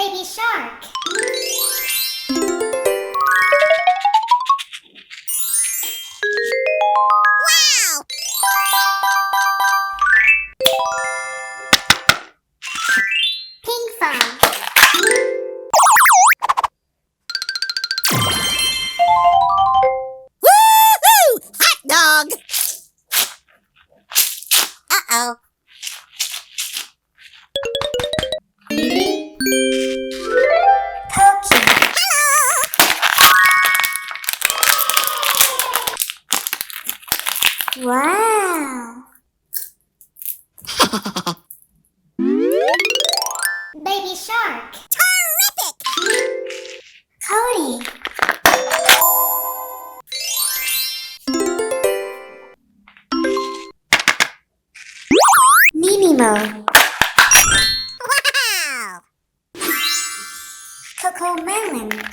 Baby shark. Wow! Ping pong. Woohoo! Hot dog! Uh-oh. Pokey. Wow. Baby shark. Terrific! Cody. Minimo. Wow! Coco melon.